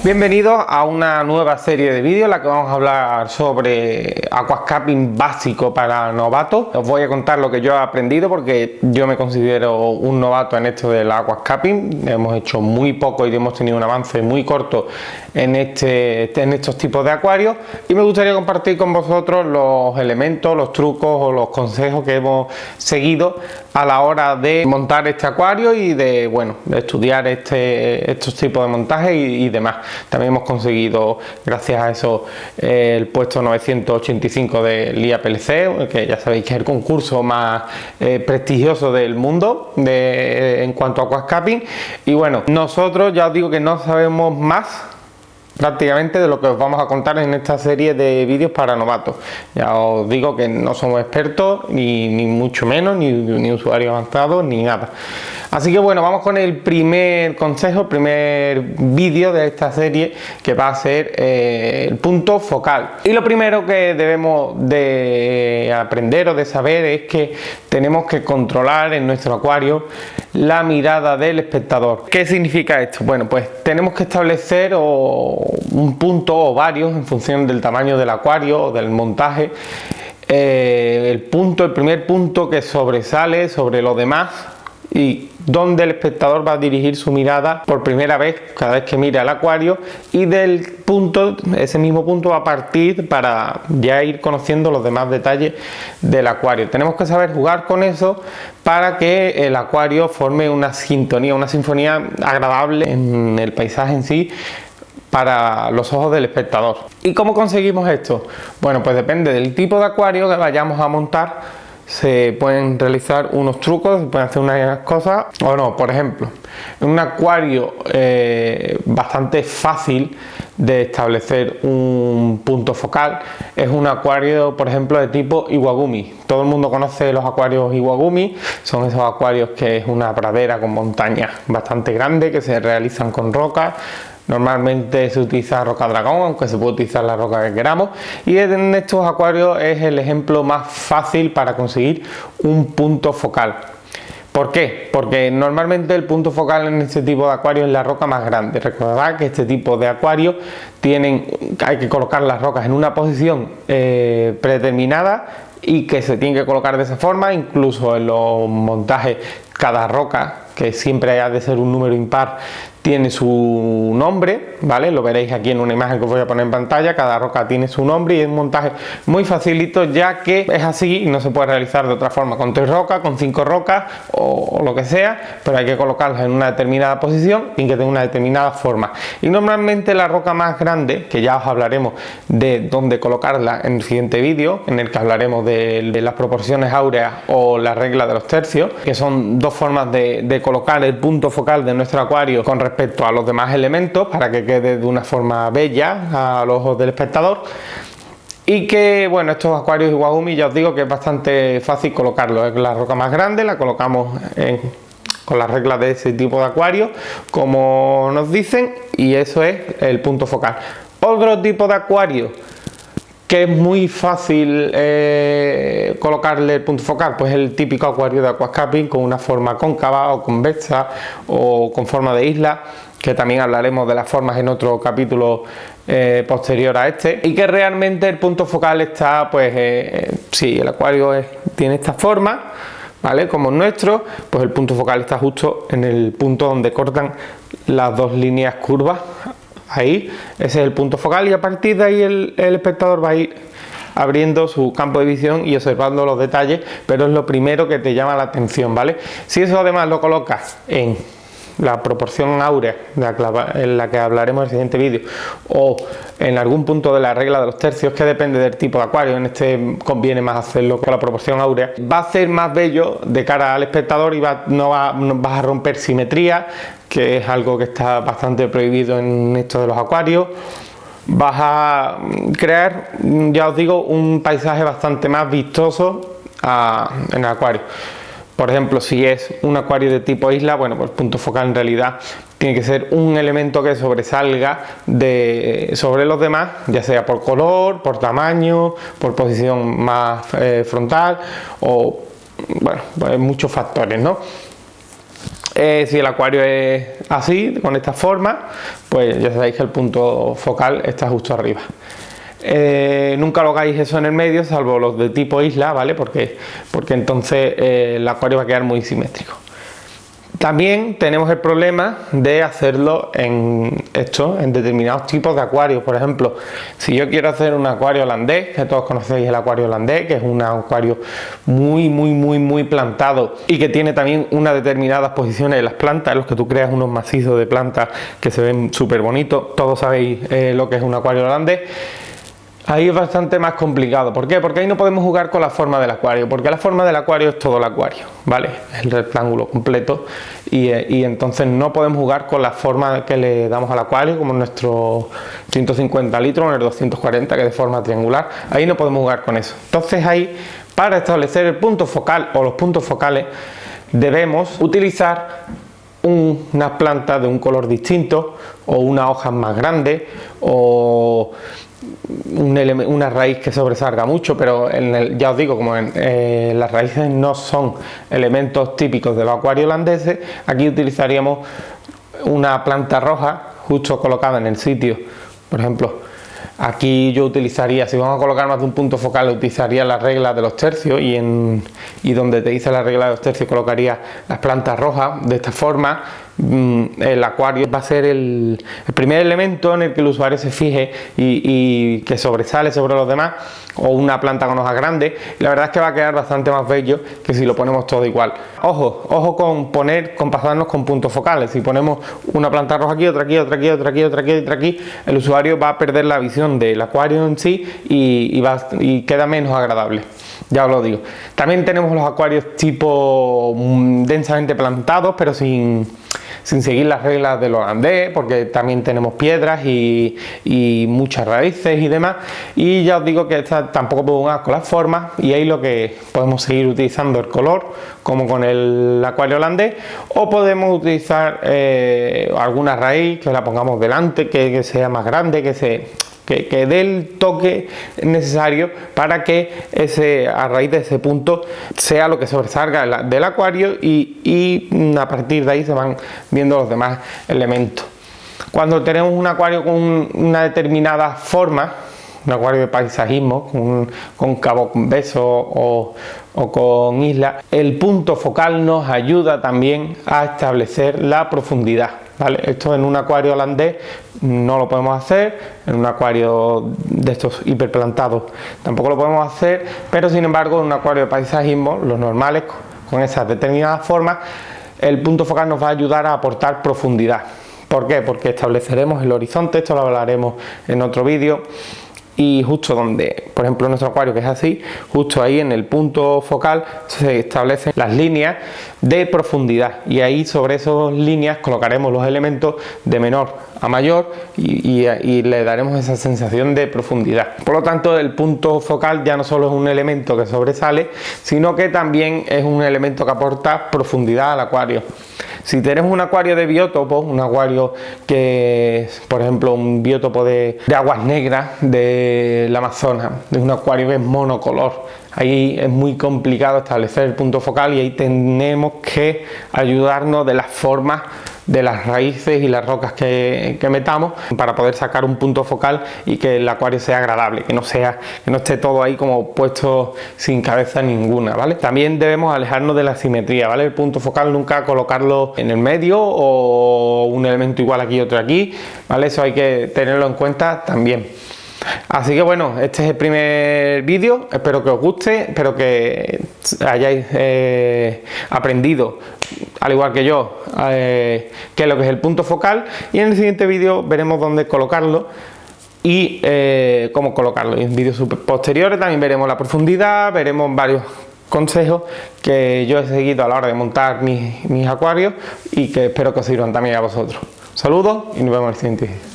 Bienvenidos a una nueva serie de vídeos en la que vamos a hablar sobre aquascaping básico para novatos. Os voy a contar lo que yo he aprendido porque yo me considero un novato en esto del aquascaping. Hemos hecho muy poco y hemos tenido un avance muy corto en estos tipos de acuarios, y me gustaría compartir con vosotros los elementos, los trucos o los consejos que hemos seguido a la hora de montar este acuario y de estudiar estos tipos de montaje y demás. También hemos conseguido, gracias a eso, el puesto 985 del IAPLC, que ya sabéis que es el concurso más prestigioso del mundo en cuanto a aquascaping. Y bueno, nosotros ya os digo que no sabemos más prácticamente de lo que os vamos a contar en esta serie de vídeos para novatos. Ya os digo que no somos expertos, ni mucho menos, ni usuarios avanzados, ni nada. Así que bueno, vamos con el primer consejo, el primer vídeo de esta serie, que va a ser el punto focal. Y lo primero que debemos de aprender o de saber es que tenemos que controlar en nuestro acuario la mirada del espectador. ¿Qué significa esto? Bueno, pues tenemos que establecer un punto o varios en función del tamaño del acuario o del montaje. El primer punto que sobresale sobre los demás y donde el espectador va a dirigir su mirada por primera vez cada vez que mira el acuario, y ese mismo punto va a partir para ya ir conociendo los demás detalles del acuario. Tenemos que saber jugar con eso para que el acuario forme una sinfonía agradable en el paisaje en sí, para los ojos del espectador. ¿Y cómo conseguimos esto? Bueno, pues depende del tipo de acuario que vayamos a montar. Se pueden realizar unos trucos, se pueden hacer unas cosas o no. Por ejemplo, en un acuario bastante fácil de establecer un punto focal es un acuario, por ejemplo, de tipo Iwagumi. Todo el mundo conoce los acuarios Iwagumi. Son esos acuarios que es una pradera con montañas bastante grande, que se realizan con rocas. Normalmente se utiliza roca dragón, aunque se puede utilizar la roca que queramos, y en estos acuarios es el ejemplo más fácil para conseguir un punto focal. ¿Por qué? Porque normalmente el punto focal en este tipo de acuarios es la roca más grande. Recordad que este tipo de acuarios hay que colocar las rocas en una posición predeterminada y que se tiene que colocar de esa forma. Incluso en los montajes, cada roca, que siempre ha de ser un número impar, tiene su nombre, ¿vale? Lo veréis aquí en una imagen que os voy a poner en pantalla. Cada roca tiene su nombre y es un montaje muy facilito, ya que es así y no se puede realizar de otra forma con 3 rocas, con 5 rocas o lo que sea, pero hay que colocarlas en una determinada posición y que tenga una determinada forma. Y normalmente la roca más grande, que ya os hablaremos de dónde colocarla en el siguiente vídeo, en el que hablaremos de las proporciones áureas o la regla de los tercios, que son dos formas de colocar el punto focal de nuestro acuario con respecto a los demás elementos, para que quede de una forma bella a los ojos del espectador. Y que bueno, estos acuarios Iwagumi ya os digo que es bastante fácil colocarlo. Es la roca más grande, la colocamos con las reglas de ese tipo de acuario, como nos dicen, y eso es el punto focal. Otro tipo de acuario que es muy fácil colocarle el punto focal, pues el típico acuario de aquascaping con una forma cóncava o convexa o con forma de isla, que también hablaremos de las formas en otro capítulo posterior a este, y que realmente el punto focal está, si el acuario tiene esta forma, ¿vale? Como el nuestro, pues el punto focal está justo en el punto donde cortan las dos líneas curvas. Ahí, ese es el punto focal, y a partir de ahí el espectador va a ir abriendo su campo de visión y observando los detalles, pero es lo primero que te llama la atención, ¿vale? Si eso además lo colocas en la proporción áurea, en la que hablaremos en el siguiente vídeo, o en algún punto de la regla de los tercios, que depende del tipo de acuario, en este conviene más hacerlo con la proporción áurea, va a ser más bello de cara al espectador y no vas a romper simetría, que es algo que está bastante prohibido en esto de los acuarios. Vas a crear, ya os digo, un paisaje bastante más vistoso en el acuario. Por ejemplo, si es un acuario de tipo isla, bueno, pues el punto focal en realidad tiene que ser un elemento que sobresalga sobre los demás, ya sea por color, por tamaño, por posición más frontal o, bueno, pues muchos factores, ¿no? Si el acuario es así, con esta forma, pues ya sabéis que el punto focal está justo arriba. Nunca lo hagáis eso en el medio, salvo los de tipo isla, ¿vale? Porque entonces el acuario va a quedar muy simétrico. También tenemos el problema de hacerlo en determinados tipos de acuarios. Por ejemplo, si yo quiero hacer un acuario holandés, que todos conocéis el acuario holandés, que es un acuario muy plantado y que tiene también unas determinadas posiciones de las plantas, en los que tú creas unos macizos de plantas que se ven súper bonitos. Todos sabéis lo que es un acuario holandés. Ahí es bastante más complicado. ¿Por qué? Porque ahí no podemos jugar con la forma del acuario, porque la forma del acuario es todo el acuario, ¿vale? El rectángulo completo y entonces no podemos jugar con la forma que le damos al acuario, como en nuestro 150 litros o en el 240, que es de forma triangular. Ahí no podemos jugar con eso. Entonces ahí, para establecer el punto focal o los puntos focales, debemos utilizar unas plantas de un color distinto, o unas hojas más grandes, o una raíz que sobresalga mucho, pero ya os digo, como las raíces no son elementos típicos de los acuarios holandeses, aquí utilizaríamos una planta roja justo colocada en el sitio. Por ejemplo, aquí yo utilizaría, si vamos a colocar más de un punto focal, utilizaría la regla de los tercios y donde te dice la regla de los tercios colocaría las plantas rojas. De esta forma el acuario va a ser el primer elemento en el que el usuario se fije y que sobresale sobre los demás, o una planta con hojas grandes. La verdad es que va a quedar bastante más bello que si lo ponemos todo igual. Ojo con pasarnos con puntos focales. Si ponemos una planta roja aquí, otra aquí, otra aquí, otra aquí, otra aquí, otra aquí, el usuario va a perder la visión del acuario en sí y queda menos agradable. Ya os lo digo. También tenemos los acuarios tipo densamente plantados, pero sin seguir las reglas del holandés, porque también tenemos piedras y muchas raíces y demás. Y ya os digo que tampoco podemos jugar con las formas, y ahí lo que podemos seguir utilizando el color, como con el acuario holandés, o podemos utilizar alguna raíz que la pongamos delante, que sea más grande, que dé el toque necesario para que a raíz de ese punto sea lo que sobresalga del acuario, y a partir de ahí se van viendo los demás elementos. Cuando tenemos un acuario con una determinada forma, un acuario de paisajismo, con cabo convexo o con isla, el punto focal nos ayuda también a establecer la profundidad, ¿vale? Esto en un acuario holandés no lo podemos hacer, en un acuario de estos hiperplantados tampoco lo podemos hacer, pero sin embargo en un acuario de paisajismo, los normales, con esas determinadas formas, el punto focal nos va a ayudar a aportar profundidad. ¿Por qué? Porque estableceremos el horizonte, esto lo hablaremos en otro vídeo. Y justo donde, por ejemplo, nuestro acuario, que es así, justo ahí en el punto focal se establecen las líneas de profundidad, y ahí sobre esas líneas colocaremos los elementos de menor a mayor y le daremos esa sensación de profundidad. Por lo tanto, el punto focal ya no solo es un elemento que sobresale, sino que también es un elemento que aporta profundidad al acuario. Si tenemos un acuario de biotopos, un acuario que, por ejemplo, un biótopo de aguas negras del Amazonas, de un acuario que es monocolor, ahí es muy complicado establecer el punto focal, y ahí tenemos que ayudarnos de las formas de las raíces y las rocas que metamos para poder sacar un punto focal y que el acuario sea agradable, que no esté todo ahí como puesto sin cabeza ninguna, ¿vale? También debemos alejarnos de la simetría, ¿vale? El punto focal nunca colocarlo en el medio o un elemento igual aquí y otro aquí, ¿vale? Eso hay que tenerlo en cuenta también. Así que bueno, este es el primer vídeo, espero que os guste, espero que hayáis aprendido, al igual que yo, qué es lo que es el punto focal, y en el siguiente vídeo veremos dónde colocarlo y cómo colocarlo. Y en vídeos posteriores también veremos la profundidad, veremos varios consejos que yo he seguido a la hora de montar mis acuarios y que espero que os sirvan también a vosotros. Saludos y nos vemos en el siguiente vídeo.